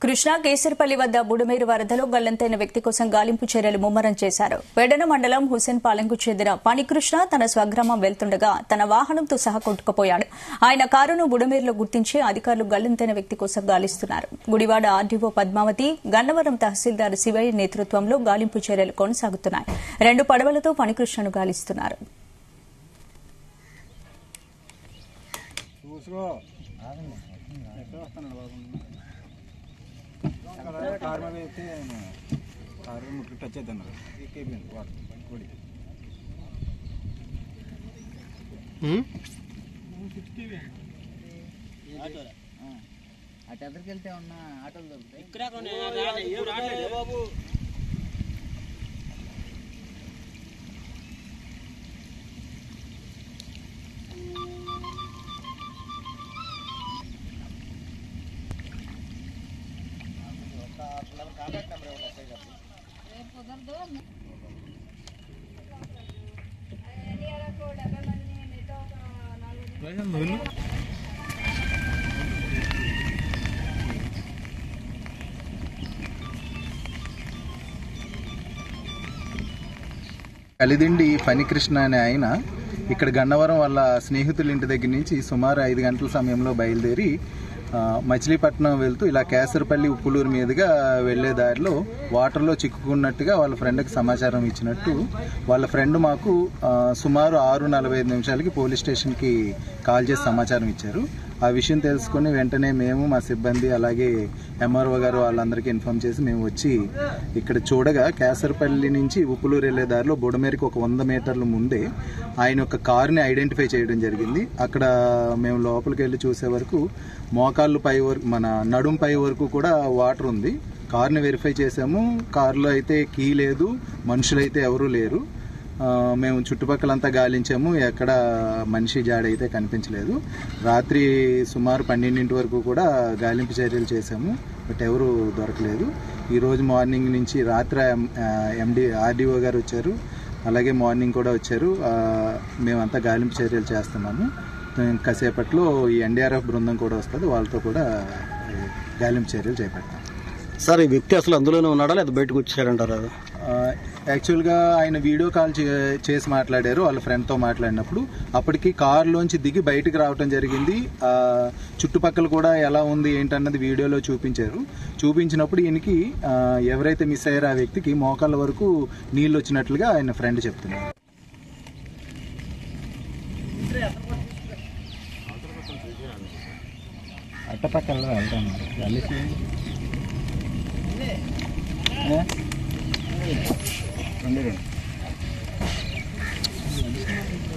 కృష్ణా కేసరపల్లి వద్ద బుడమేరు వరదలో గల్లంతైన వ్యక్తి కోసం గాలింపు చర్యలు ముమ్మరం చేశారు. వెడన మండలం హుసేన్ పాలెంకు చెందిన ఫణికృష్ణ తన స్వగ్రామం వెళ్తుండగా తన వాహనంతో సహా కొట్టుకుపోయాడు. ఆయన కారును బుడమేరులో గుర్తించి అధికారులు గల్లంతైన వ్యక్తి కోసం గాలిస్తున్నారు. గుడివాడ ఆర్డీఓ పద్మావతి, గన్నవరం తహసీల్దార్ శివయ్య నేతృత్వంలో గాలింపు చర్యలు కొనసాగుతున్నాయి. 2 పడవలతో ఫణికృష్ణను గాలిస్తున్నారు. कार में थे कार में मुझे टच है ना एक के बिन वाट बड़ी ఆటో అటు ఎదరికి వెళ్తే ఉన్న ఆటోలు దొరుకుతాయి. ఇక్కడ రాలేదు బాబు. కాంటాక్ట్ నెంబర్ ఏమన్నా వస్తాయి కదా కలిదిండి ఫణికృష్ణ అనే ఆయన ఇక్కడ గన్నవరం వాళ్ళ స్నేహితుల ఇంటి దగ్గర నుంచి సుమారు 5 గంటల సమయంలో బయలుదేరి మచిలీపట్నం వెళ్తూ ఇలా కేసరపల్లి ఉప్పులూరు మీదుగా వెళ్లే దారిలో వాటర్లో చిక్కుకున్నట్టుగా వాళ్ళ ఫ్రెండ్కి సమాచారం ఇచ్చినట్టు వాళ్ళ ఫ్రెండ్ మాకు సుమారు 6:45 నిమిషాలకి పోలీస్ స్టేషన్కి కాల్ చేసి సమాచారం ఇచ్చారు. ఆ విషయం తెలుసుకుని వెంటనే మేము, మా సిబ్బంది, అలాగే ఎంఆర్ఓ గారు వాళ్ళందరికీ ఇన్ఫార్మ్ చేసి మేము వచ్చి ఇక్కడ చూడగా కేసరపల్లి నుంచి ఉప్పులూరు వెళ్లే దారిలో బుడమేరుకి ఒక 100 మీటర్ల ముందే ఆయన యొక్క కారుని ఐడెంటిఫై చేయడం జరిగింది. అక్కడ మేము లోపలికి వెళ్ళి చూసే వరకు మోకాళ్ళు పై వరకు, మన నడుం పై వరకు కూడా వాటర్ ఉంది. కారుని వెరిఫై చేసాము. కారులో అయితే కీ లేదు, మనుషులైతే ఎవరూ లేరు. మేము చుట్టుపక్కలంతా గాలించాము, ఎక్కడ మనిషి జాడైతే కనిపించలేదు. రాత్రి సుమారు 12 వరకు కూడా గాలింపు చర్యలు చేశాము, బట్ ఎవరు దొరకలేదు. ఈరోజు మార్నింగ్ నుంచి రాత్రి ఆర్డీఓ గారు వచ్చారు, అలాగే మార్నింగ్ కూడా వచ్చారు. మేమంతా గాలింపు చర్యలు చేస్తున్నాము. కాసేపట్లో ఈ ఎన్డీఆర్ఎఫ్ బృందం కూడా వస్తుంది, వాళ్ళతో కూడా గాలింపు చర్యలు చేపడతాం. సార్, ఈ వ్యక్తి అసలు అందులోనే ఉన్నాడా లేదా బయటకు వచ్చారంటారా? యాక్చువల్గా ఆయన వీడియో కాల్ చేసి మాట్లాడారు వాళ్ళ ఫ్రెండ్తో మాట్లాడినప్పుడు. అప్పటికి కారులోంచి దిగి బయటకు రావటం జరిగింది. చుట్టుపక్కల కూడా ఎలా ఉంది ఏంటన్నది వీడియోలో చూపించారు. చూపించినప్పుడు ఈయనకి ఎవరైతే మిస్ అయ్యారో ఆ వ్యక్తికి మోకాళ్ళ వరకు నీళ్ళు వచ్చినట్లుగా ఆయన ఫ్రెండ్ చెప్తున్నారు. అట్టపక్కల వెళ్తాను